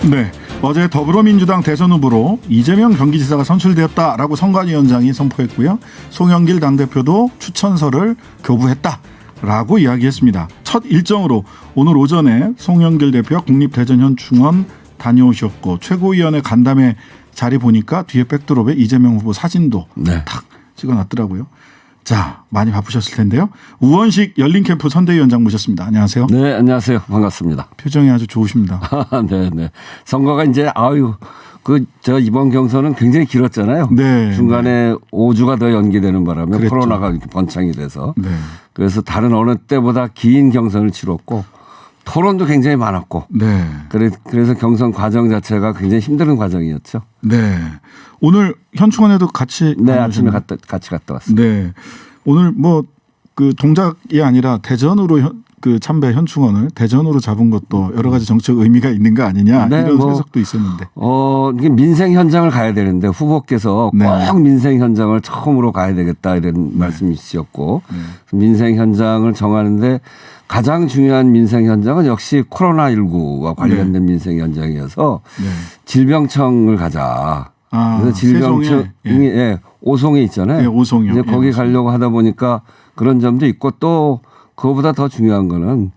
네, 어제 더불어민주당 대선 후보로 이재명 경기지사가 선출되었다라고 선관위원장이 선포했고요. 송영길 당대표도 추천서를 교부했다라고 이야기했습니다. 첫 일정으로 오늘 오전에 송영길 대표가 국립대전현충원 다녀오셨고 최고위원회 간담회 자리 보니까 뒤에 백드롭에 이재명 후보 사진도 탁 찍어놨더라고요. 자, 많이 바쁘셨을 텐데요. 우원식 열린캠프 선대위원장 모셨습니다. 안녕하세요. 네, 안녕하세요. 반갑습니다. 표정이 아주 좋으십니다. 네, 네. 선거가 이제 저 이번 경선은 굉장히 길었잖아요. 네. 중간에 5주가 더 연기되는 바람에 그랬죠. 코로나가 이렇게 번창이 돼서 네. 그래서 다른 어느 때보다 긴 경선을 치렀고 토론도 굉장히 많았고 네. 그래서 경선 과정 자체가 굉장히 힘든 과정이었죠. 네. 오늘 현충원에도 같이 네, 아침에 같이 갔다 왔습니다. 네. 오늘 그 동작이 아니라 대전으로 그 참배 현충원을 대전으로 잡은 것도 여러 가지 정책 의미가 있는 거 아니냐 네, 이런 해석도 있었는데. 이게 민생 현장을 가야 되는데 후보께서 네. 꼭 민생 현장을 처음으로 가야 되겠다 이런 말씀이셨고 민생 현장을 정하는데 가장 중요한 민생 현장은 역시 코로나19와 관련된 민생 현장이어서 질병청을 가자. 그래서 질병청이 오송에 있잖아요. 네, 오송이요. 이제 거기 가려고 하다 보니까 그런 점도 있고 또 그거보다 더 중요한 거는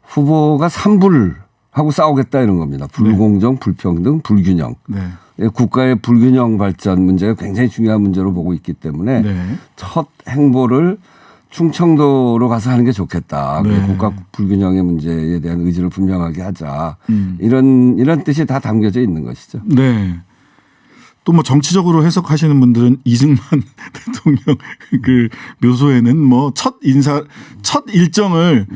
후보가 산불하고 싸우겠다 이런 겁니다. 불공정, 불평등, 불균형. 네. 국가의 불균형 발전 문제가 굉장히 중요한 문제로 보고 있기 때문에 첫 행보를 충청도로 가서 하는 게 좋겠다. 국가 불균형의 문제에 대한 의지를 분명하게 하자. 이런 뜻이 다 담겨져 있는 것이죠. 네. 또 정치적으로 해석하시는 분들은 이승만 대통령 그 묘소에는 첫 일정을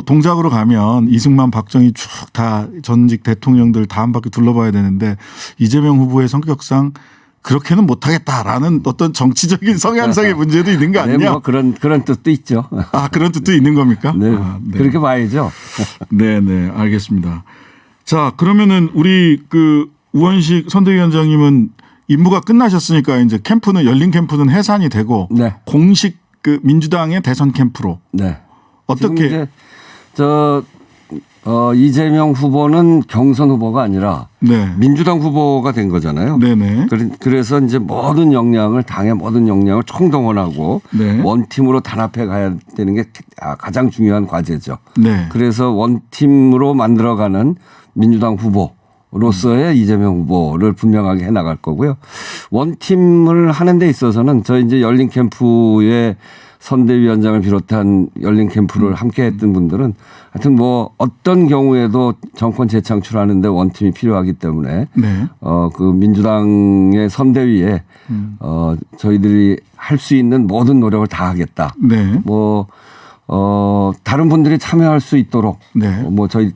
동작으로 가면 이승만, 박정희 쭉 다 전직 대통령들 다 한 바퀴 둘러봐야 되는데 이재명 후보의 성격상 그렇게는 못하겠다라는 어떤 정치적인 성향상의 문제도 있는 거 아니냐? 네, 그런 뜻도 있죠. 아, 그런 뜻도 있는 겁니까? 네. 그렇게 봐야죠. 네, 알겠습니다. 자, 그러면은 우리 우원식 선대위원장님은 임무가 끝나셨으니까 이제 열린 캠프는 해산이 되고 공식 민주당의 대선 캠프로 어떻게 이재명 후보는 경선 후보가 아니라 민주당 후보가 된 거잖아요. 네네. 그래서 이제 당의 모든 역량을 총동원하고 원팀으로 단합해 가야 되는 게 가장 중요한 과제죠. 그래서 원팀으로 만들어가는 민주당 후보로서의 이재명 후보를 분명하게 해나갈 거고요. 원팀을 하는 데 있어서는 이제 열린 캠프의 선대위원장을 비롯한 열린 캠프를 함께 했던 분들은 하여튼 어떤 경우에도 정권 재창출하는데 원팀이 필요하기 때문에 그 민주당의 선대위에 저희들이 할 수 있는 모든 노력을 다 하겠다. 다른 분들이 참여할 수 있도록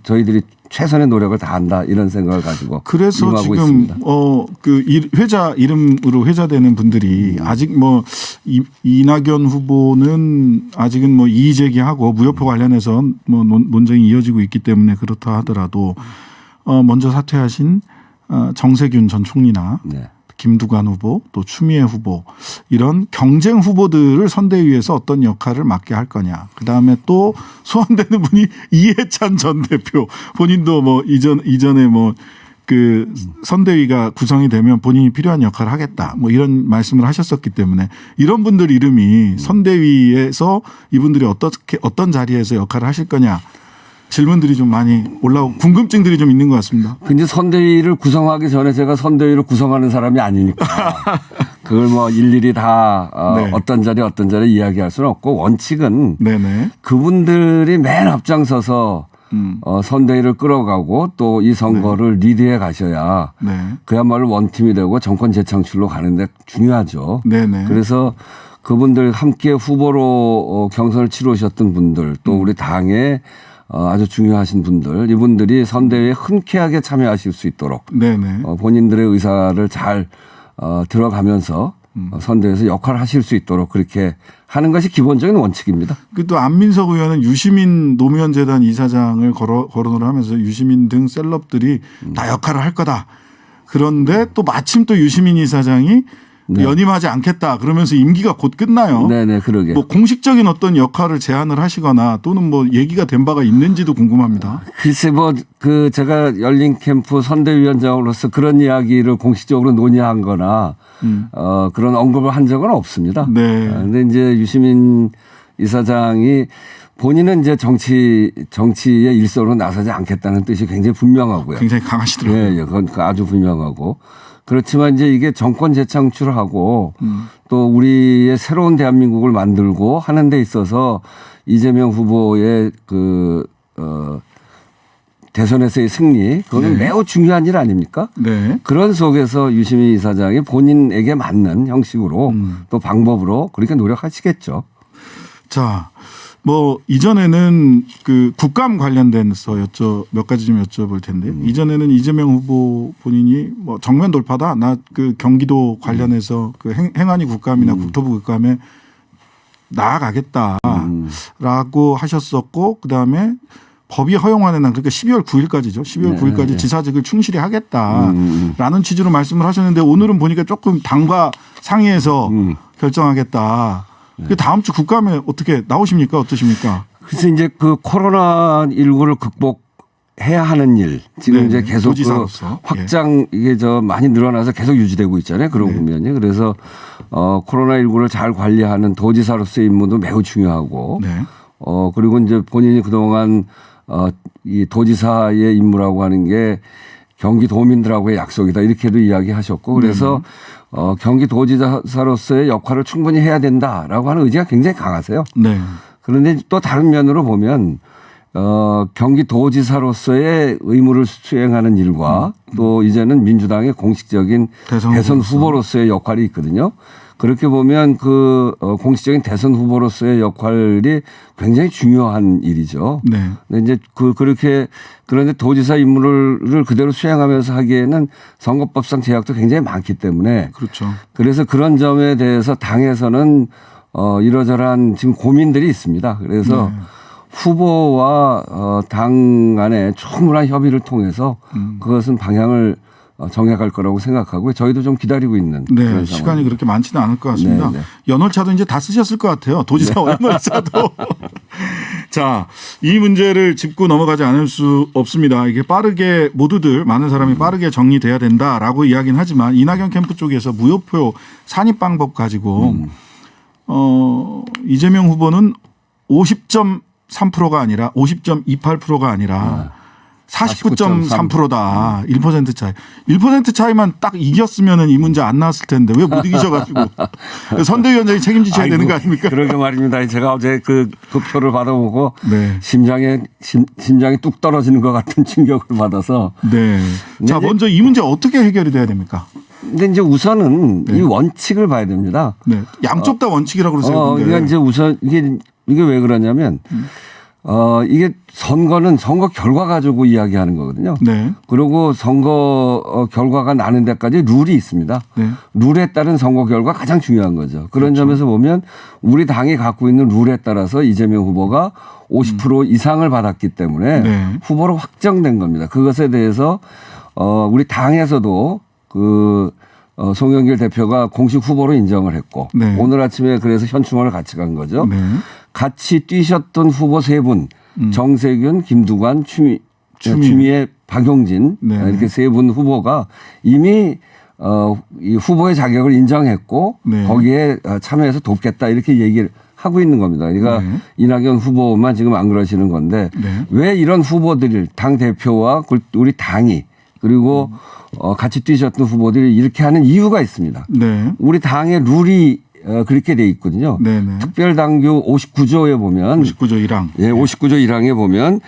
저희들이 최선의 노력을 다한다 이런 생각을 가지고 그래서 지금 있습니다. 회자 이름으로 회자되는 분들이 아직 이낙연 후보는 아직은 이의 제기하고 무효표 관련해서 논쟁이 이어지고 있기 때문에 그렇다 하더라도 먼저 사퇴하신 정세균 전 총리나 김두관 후보 또 추미애 후보 이런 경쟁 후보들을 선대위에서 어떤 역할을 맡게 할 거냐. 그다음에 또 소환되는 분이 이해찬 전 대표 본인도 이전에 선대위가 구성이 되면 본인이 필요한 역할을 하겠다. 이런 말씀을 하셨었기 때문에 이런 분들 이름이 선대위에서 이분들이 어떤 자리에서 역할을 하실 거냐. 질문들이 좀 많이 올라오고 궁금증들이 좀 있는 것 같습니다. 근데 선대위를 구성하기 전에 제가 선대위를 구성하는 사람이 아니니까 그걸 일일이 다 어떤 자리 이야기할 수는 없고 원칙은 그분들이 맨 앞장서서 선대위를 끌어가고 또 이 선거를 리드해 가셔야 그야말로 원팀이 되고 정권 재창출로 가는데 중요하죠. 그래서 그분들 함께 후보로 경선을 치르셨던 분들 또 우리 당의 아주 중요하신 분들 이분들이 선대위에 흔쾌하게 참여하실 수 있도록 본인들의 의사를 잘 들어가면서 선대위에서 역할을 하실 수 있도록 그렇게 하는 것이 기본적인 원칙입니다. 또 안민석 의원은 유시민 노무현 재단 이사장을 거론을 하면서 유시민 등 셀럽들이 다 역할을 할 거다. 그런데 또 마침 또 유시민 이사장이 네. 연임하지 않겠다 그러면서 임기가 곧 끝나요. 네네, 그러게. 뭐 공식적인 어떤 역할을 제안을 하시거나 또는 뭐 얘기가 된 바가 있는지도 궁금합니다. 글쎄 제가 열린 캠프 선대위원장으로서 그런 이야기를 공식적으로 논의한 거나 그런 언급을 한 적은 없습니다. 네. 근데 이제 유시민 이사장이 본인은 이제 정치의 일선으로 나서지 않겠다는 뜻이 굉장히 분명하고요. 굉장히 강하시더라고요. 예, 그건 아주 분명하고. 그렇지만 이제 이게 정권 재창출하고 또 우리의 새로운 대한민국을 만들고 하는 데 있어서 이재명 후보의 대선에서의 승리, 그거는 네. 매우 중요한 일 아닙니까? 네. 그런 속에서 유시민 이사장이 본인에게 맞는 형식으로 또 방법으로 그렇게 노력하시겠죠. 자, 뭐 이전에는 그 국감 관련돼서 몇 가지 좀 여쭤볼 텐데 이전에는 이재명 후보 본인이 뭐 정면 돌파다. 나 그 경기도 관련해서 그 행안위 국감이나 국토부 국감에 나아가겠다라고 하셨었고 그다음에 법이 허용하는 한 그러니까 12월 9일까지죠. 12월 9일까지 지사직을 충실히 하겠다라는 취지로 말씀을 하셨는데 오늘은 보니까 조금 당과 상의해서 결정하겠다. 그 다음 주 국감에 어떻게 나오십니까? 어떠십니까? 그래서 이제 그 코로나19를 극복해야 하는 일 지금 네, 이제 계속 그 확장 이게 많이 늘어나서 계속 유지되고 있잖아요. 그런 국면이. 그래서 코로나19를 잘 관리하는 도지사로서의 임무도 매우 중요하고 네. 그리고 이제 본인이 그동안 이 도지사의 임무라고 하는 게 경기도민들하고의 약속이다 이렇게도 이야기하셨고 그래서 경기도지사로서의 역할을 충분히 해야 된다라고 하는 의지가 굉장히 강하세요. 네. 그런데 또 다른 면으로 보면 경기도지사로서의 의무를 수행하는 일과 또 이제는 민주당의 공식적인 대선 후보로서의 역할이 있거든요. 그렇게 보면 그 공식적인 대선 후보로서의 역할이 굉장히 중요한 일이죠. 네. 근데 이제 그런데 도지사 임무를 그대로 수행하면서 하기에는 선거법상 제약도 굉장히 많기 때문에 그렇죠. 그래서 그런 점에 대해서 당에서는 이러저러한 지금 고민들이 있습니다. 그래서 후보와 당 간의 충분한 협의를 통해서 그것은 방향을 정해갈 거라고 생각하고 저희도 좀 기다리고 있는 그런 시간이 상황입니다. 그렇게 많지는 않을 것 같습니다. 네, 네. 연월차도 이제 다 쓰셨을 것 같아요. 도지사 연월차도. 자, 이 문제를 짚고 넘어가지 않을 수 없습니다. 이게 빠르게 모두들 많은 사람이 빠르게 정리돼야 된다라고 이야기는 하지만 이낙연 캠프 쪽에서 무효표 산입 방법 가지고 이재명 후보는 50.3%가 아니라 50.28%가 아니라 49.3%다. 1% 차이. 1% 차이만 딱 이겼으면 이 문제 안 나왔을 텐데 왜 못 이기셔가지고 선대위원장이 책임지셔야 되는 거 아닙니까? 그러게 말입니다. 제가 어제 그 표를 받아보고 네. 심장이 뚝 떨어지는 것 같은 충격을 받아서. 네. 자, 먼저 이 문제 어떻게 해결이 돼야 됩니까? 근데 이제 우선은 이 원칙을 봐야 됩니다. 네. 양쪽 다 원칙이라고 그러세요. 그러니까 이제 우선 이게 왜 그러냐면 이게 선거는 선거 결과 가지고 이야기하는 거거든요. 네. 그리고 선거 결과가 나는 데까지 룰이 있습니다. 네. 룰에 따른 선거 결과 가장 중요한 거죠. 그런 점에서 보면 우리 당이 갖고 있는 룰에 따라서 이재명 후보가 50% 이상을 받았기 때문에 후보로 확정된 겁니다. 그것에 대해서 우리 당에서도 송영길 대표가 공식 후보로 인정을 했고 오늘 아침에 그래서 현충원을 같이 간 거죠. 같이 뛰셨던 후보 세 분, 정세균, 김두관, 추미애, 박용진 이렇게 세 분 후보가 이미 이 후보의 자격을 인정했고 거기에 참여해서 돕겠다 이렇게 얘기를 하고 있는 겁니다. 그러니까 이낙연 후보만 지금 안 그러시는 건데 왜 이런 후보들을 당 대표와 우리 당이 그리고 같이 뛰셨던 후보들이 이렇게 하는 이유가 있습니다. 우리 당의 룰이 그렇게 돼 있거든요. 특별당규 59조에 보면 59조 1항. 예, 59조 1항에 보면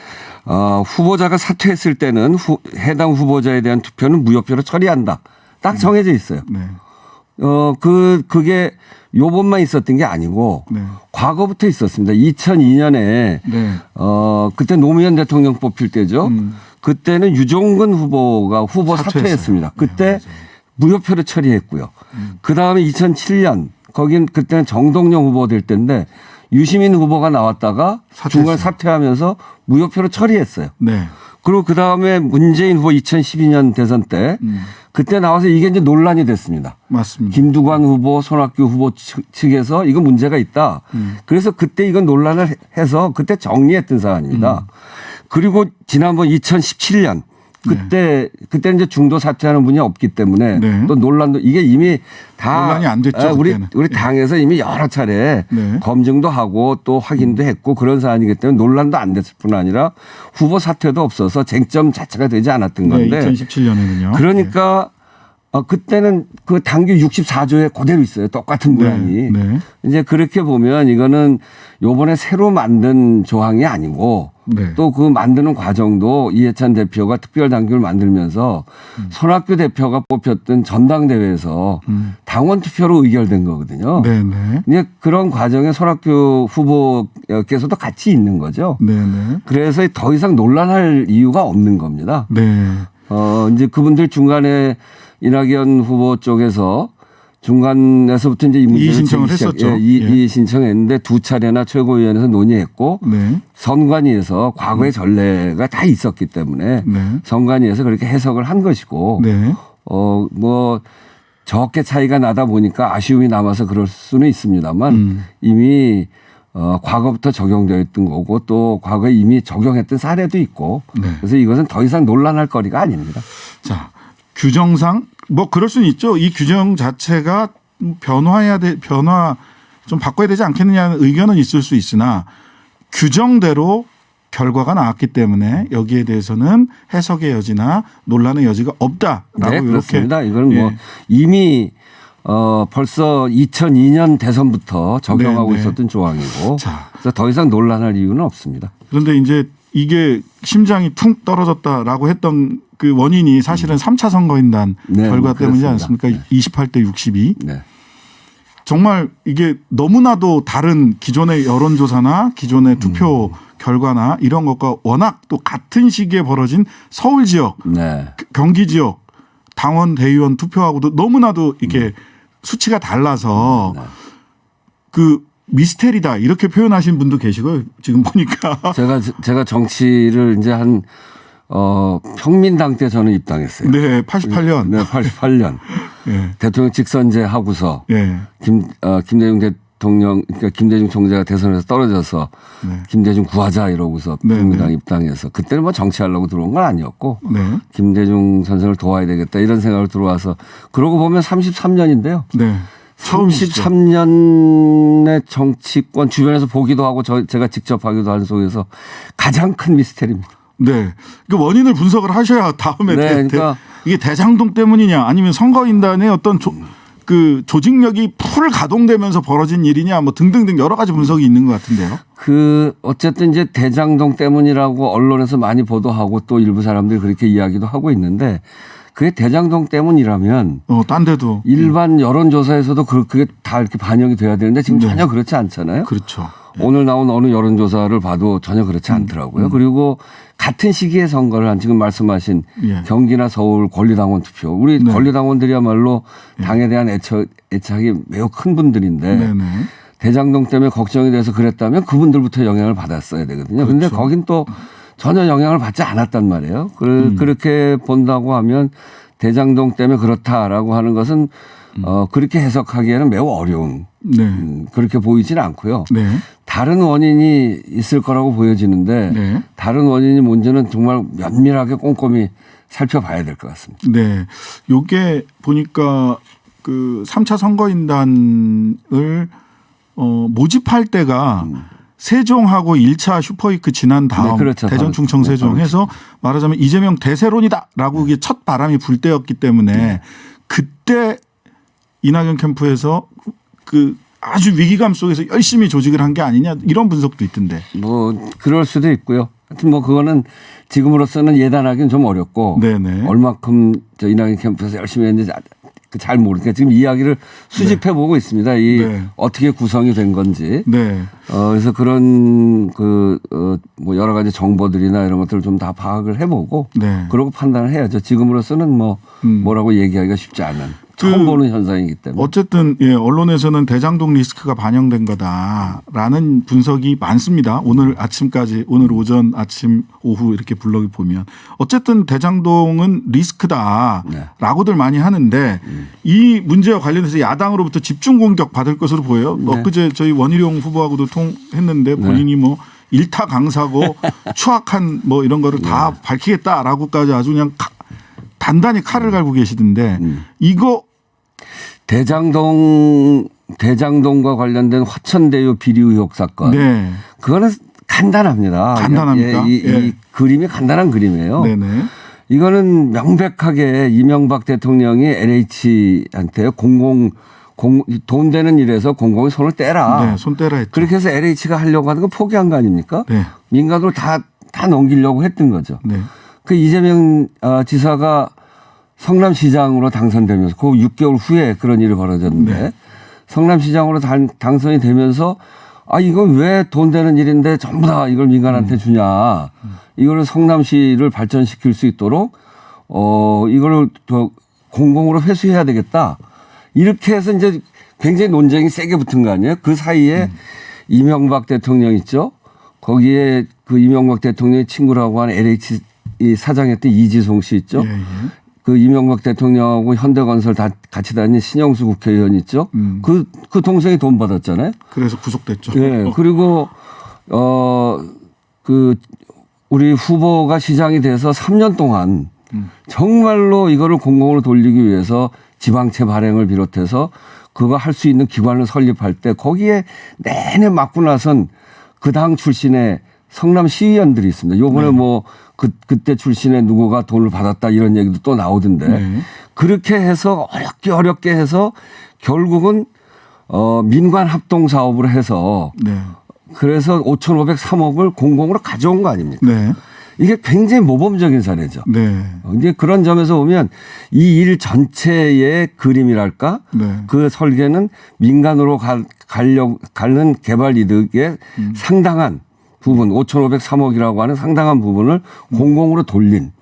후보자가 사퇴했을 때는 해당 후보자에 대한 투표는 무효표로 처리한다. 딱 정해져 있어요. 그게 요번만 있었던 게 아니고 과거부터 있었습니다. 2002년에 그때 노무현 대통령 뽑힐 때죠. 그때는 유종근 후보가 후보 사퇴했습니다. 그때 무효표를 처리했고요. 그다음에 2007년 그때는 정동영 후보 될 때인데 유시민 후보가 나왔다가 중간 사퇴하면서 무효표로 처리했어요. 그리고 그다음에 문재인 후보 2012년 대선 때 그때 나와서 이게 이제 논란이 됐습니다. 맞습니다. 김두관 후보, 손학규 후보 측에서 이거 문제가 있다. 그래서 그때 이건 논란을 해서 그때 정리했던 사안입니다. 그리고 지난번 2017년 그때 이제 중도 사퇴하는 분이 없기 때문에 네. 또 논란도 이게 이미 다 논란이 안 됐죠. 우리 당에서 이미 여러 차례 네. 검증도 하고 또 확인도 했고 그런 사안이기 때문에 논란도 안 됐을 뿐 아니라 후보 사퇴도 없어서 쟁점 자체가 되지 않았던 건데. 네, 2017년에는요. 그러니까 그때는 그 당규 64조에 그대로 있어요. 똑같은 문항이. 네. 이제 그렇게 보면 이거는 요번에 새로 만든 조항이 아니고 네. 또 그 만드는 과정도 이해찬 대표가 특별당규를 만들면서 손학규 대표가 뽑혔던 전당대회에서 당원 투표로 의결된 거거든요. 네, 네. 이제 그런 과정에 손학규 후보께서도 같이 있는 거죠. 네, 네. 그래서 더 이상 논란할 이유가 없는 겁니다. 네. 이제 그분들 중간에 이낙연 후보 쪽에서 중간에서부터 이제 이 문제를 이의 신청을 했었죠. 이의 신청했는데 두 차례나 최고위원회에서 논의했고 네. 선관위에서 과거의 전례가 다 있었기 때문에 네. 선관위에서 그렇게 해석을 한 것이고 네. 뭐 적게 차이가 나다 보니까 아쉬움이 남아서 그럴 수는 있습니다만 이미 과거부터 적용되어 있던 거고 또 과거에 이미 적용했던 사례도 있고 네. 그래서 이것은 더 이상 논란할 거리가 아닙니다. 자, 규정상 뭐 그럴 수는 있죠. 이 규정 자체가 변화 좀 바꿔야 되지 않겠느냐는 의견은 있을 수 있으나 규정대로 결과가 나왔기 때문에 여기에 대해서는 해석의 여지나 논란의 여지가 없다라고 네, 이렇게. 그렇습니다. 이건 뭐 이미 벌써 2002년 대선부터 적용하고 네, 네. 있었던 조항이고 자. 그래서 더 이상 논란할 이유는 없습니다. 그런데 이제 이게 심장이 퉁 떨어졌다라고 했던 그 원인이 사실은 3차 선거인단 네, 결과 뭐 때문이지 그렇습니다. 않습니까? 네. 28대 62. 네. 정말 이게 너무나도 다른 기존의 여론조사나 기존의 투표 결과나 이런 것과 워낙 또 같은 시기에 벌어진 서울 지역, 네. 경기 지역 당원 대의원 투표하고도 너무나도 이렇게 수치가 달라서 그 미스테리다 이렇게 표현하신 분도 계시고요. 지금 보니까. 제가 정치를 이제 한 평민당 때 저는 입당했어요. 네, 88년. 네, 88년. 네. 대통령 직선제 하고서 네. 김대중 대통령, 그러니까 김대중 총재가 대선에서 떨어져서 네. 김대중 구하자 이러고서 네, 평민당 네. 입당해서 그때는 뭐 정치하려고 들어온 건 아니었고 네. 김대중 선생을 도와야 되겠다 이런 생각을 들어와서 그러고 보면 33년인데요. 네. 처음이시죠. 33년의 정치권 주변에서 보기도 하고 제가 직접 하기도 한 속에서 가장 큰 미스테리입니다. 네. 그 원인을 분석을 하셔야 다음에 네, 그러니까 이게 대장동 때문이냐 아니면 선거인단의 어떤 그 조직력이 풀 가동되면서 벌어진 일이냐 뭐 등등등 여러 가지 분석이 있는 것 같은데요. 어쨌든 이제 대장동 때문이라고 언론에서 많이 보도하고 또 일부 사람들이 그렇게 이야기도 하고 있는데 그게 대장동 때문이라면 딴 데도 일반 여론조사에서도 그게 다 이렇게 반영이 돼야 되는데 지금 전혀 그렇지 않잖아요. 그렇죠. 오늘 나온 어느 여론조사를 봐도 전혀 그렇지 않더라고요. 그리고 같은 시기에 선거를 한 지금 말씀하신 예. 경기나 서울 권리당원 투표. 우리 네. 권리당원들이야말로 당에 대한 애착이 매우 큰 분들인데 네네. 대장동 때문에 걱정이 돼서 그랬다면 그분들부터 영향을 받았어야 되거든요. 그런데 그렇죠. 거긴 또 전혀 영향을 받지 않았단 말이에요. 그렇게 본다고 하면 대장동 때문에 그렇다라고 하는 것은 그렇게 해석하기에는 매우 어려운 네. 그렇게 보이지는 않고요. 네. 다른 원인이 있을 거라고 보여지는데 네. 다른 원인이 뭔지는 정말 면밀하게 꼼꼼히 살펴봐야 될 것 같습니다. 네. 요게 보니까 그 3차 선거인단을 모집할 때가 세종하고 1차 슈퍼위크 지난 다음 네, 그렇죠. 대전 충청 세종 해서 말하자면 이재명 대세론이다라고 이게 첫 바람이 불 때였기 때문에 그때 이낙연 캠프에서 그 아주 위기감 속에서 열심히 조직을 한 게 아니냐 이런 분석도 있던데. 뭐 그럴 수도 있고요. 하여튼 뭐 그거는 지금으로서는 예단하기는 좀 어렵고 네네. 얼마큼 이낙연 캠프에서 열심히 했는지 잘 모르니까 지금 이야기를 수집해 보고 있습니다. 네. 어떻게 구성이 된 건지. 네. 그래서 그런 뭐 여러 가지 정보들이나 이런 것들을 좀 다 파악을 해보고 네. 그러고 판단을 해야죠. 지금으로서는 뭐라고 얘기하기가 쉽지 않은. 처음 보는 현상이기 때문에. 어쨌든 예, 언론에서는 대장동 리스크가 반영된 거다라는 분석이 많습니다. 오늘 아침까지 오늘 오전 아침 오후 이렇게 블로그 보면 어쨌든 대장동은 리스크다라고들 많이 하는데 이 문제와 관련해서 야당으로부터 집중 공격 받을 것으로 보여요. 엊그제 저희 원희룡 후보하고도 통했는데 본인이 뭐 일타 강사고 추악한 뭐 이런 거를 다 밝히겠다라고까지 아주 그냥 단단히 칼을 갈고 계시던데 이거 대장동과 관련된 화천대유 비리 의혹 사건. 네. 그거는 간단합니다. 간단합니까? 이 그림이 간단한 그림이에요. 네네. 이거는 명백하게 이명박 대통령이 LH한테 돈 되는 일에서 공공이 손을 떼라. 네, 손 떼라 했죠. 그렇게 해서 LH가 하려고 하는 거 포기한 거 아닙니까? 네. 민간으로 다 넘기려고 했던 거죠. 네. 그 이재명 지사가 성남시장으로 당선되면서 그 6개월 후에 그런 일이 벌어졌는데 네. 성남시장으로 당선이 되면서 이건 왜 돈 되는 일인데 전부 다 이걸 민간한테 주냐. 이거를 성남시를 발전시킬 수 있도록 이거를 더 공공으로 회수해야 되겠다. 이렇게 해서 이제 굉장히 논쟁이 세게 붙은 거 아니에요? 그 사이에 이명박 대통령 있죠? 거기에 그 이명박 대통령의 친구라고 하는 LH 사장했던 이지송 씨 있죠? 예, 예. 그 이명박 대통령하고 현대건설 다 같이 다닌 신영수 국회의원 있죠? 그 동생이 돈 받았잖아요? 그래서 구속됐죠. 예. 그리고 우리 후보가 시장이 돼서 3년 동안 정말로 이거를 공공으로 돌리기 위해서 지방채 발행을 비롯해서 그거 할 수 있는 기관을 설립할 때 거기에 내내 맞고 나선 그 당 출신의 성남 시의원들이 있습니다. 요번에 뭐 그때 출신의 누구가 돈을 받았다 이런 얘기도 또 나오던데 그렇게 해서 어렵게 해서 결국은 민관 합동 사업으로 해서 그래서 5,503억을 공공으로 가져온 거 아닙니까? 네. 이게 굉장히 모범적인 사례죠. 네. 이제 그런 점에서 보면 이 일 전체의 그림이랄까 그 설계는 민간으로 가는 개발 이득의 상당한 부분 5,503억이라고 하는 상당한 부분을 공공으로 돌린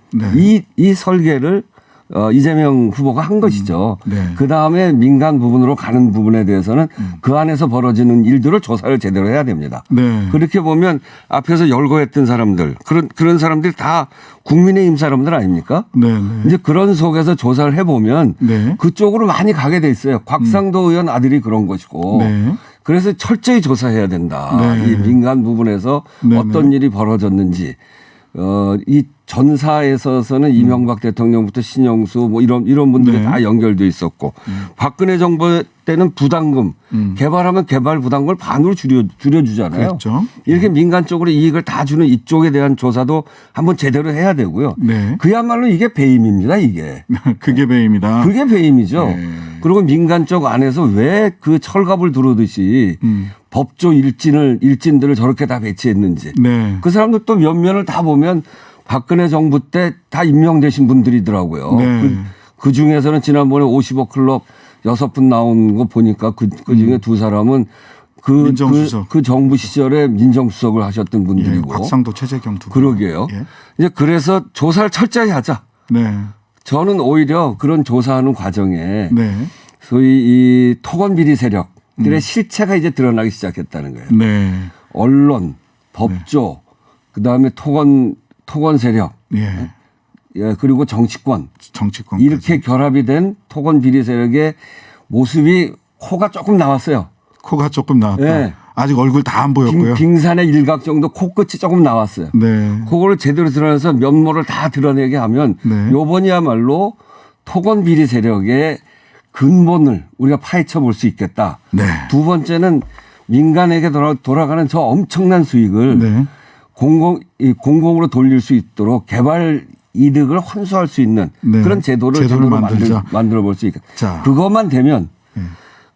이 설계를 이재명 후보가 한 것이죠. 그다음에 민간 부분으로 가는 부분에 대해서는 그 안에서 벌어지는 일들을 조사를 제대로 해야 됩니다. 그렇게 보면 앞에서 열거했던 사람들 그런 사람들이 다 국민의힘 사람들 아닙니까? 이제 그런 속에서 조사를 해보면 그쪽으로 많이 가게 돼 있어요. 곽상도 의원 아들이 그런 것이고 그래서 철저히 조사해야 된다. 이 민간 부분에서 어떤 일이 벌어졌는지 이 전사에 있어서는 이명박 대통령부터 신영수 뭐 이런 분들이 다 연결돼 있었고 박근혜 정부 때는 부담금 개발하면 개발 부담금을 반으로 줄여주잖아요. 그렇죠. 이렇게 민간 쪽으로 이익을 다 주는 이쪽에 대한 조사도 한번 제대로 해야 되고요. 그야말로 이게 배임입니다. 이게. 그게 배임이다. 그게 배임이죠. 그리고 민간 쪽 안에서 왜 그 철갑을 두르듯이 법조 일진들을 저렇게 다 배치했는지. 그 사람들 또 면면을 다 보면 박근혜 정부 때 다 임명되신 분들이더라고요. 그 중에서는 지난번에 50억 클럽 6분 나온 거 보니까 그 중에 두 사람은 그 정부 시절에 민정수석을 하셨던 분들이고. 곽상도 최재경 두 분. 그러게요. 이제 그래서 조사를 철저히 하자. 저는 오히려 그런 조사하는 과정에 소위 이 토건 비리 세력들의 실체가 이제 드러나기 시작했다는 거예요. 언론, 법조, 그다음에 토건 세력, 그리고 정치권 이렇게 결합이 된 토건 비리 세력의 모습이 코가 조금 나왔어요. 코가 조금 나왔다. 아직 얼굴 다 안 보였고요. 빙산의 일각 정도 코끝이 조금 나왔어요. 그거를 제대로 드러내서 면모를 다 드러내게 하면 요번이야말로 토건 비리 세력의 근본을 우리가 파헤쳐 볼 수 있겠다. 두 번째는 민간에게 돌아가는 저 엄청난 수익을 공공으로 돌릴 수 있도록 개발 이득을 환수할 수 있는 그런 제도를 만들어 볼 수 있겠다. 그것만 되면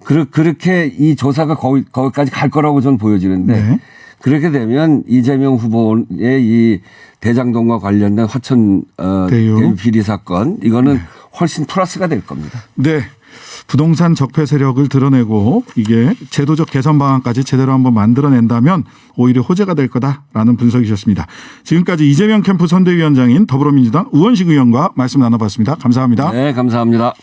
그렇게 이 조사가 거기까지 갈 거라고 저는 보여지는데 그렇게 되면 이재명 후보의 이 대장동과 관련된 화천 대유 비리 사건 이거는 훨씬 플러스가 될 겁니다. 부동산 적폐 세력을 드러내고 이게 제도적 개선 방안까지 제대로 한번 만들어낸다면 오히려 호재가 될 거다라는 분석이셨습니다. 지금까지 이재명 캠프 선대위원장인 더불어민주당 우원식 의원과 말씀 나눠봤습니다. 감사합니다. 네, 감사합니다.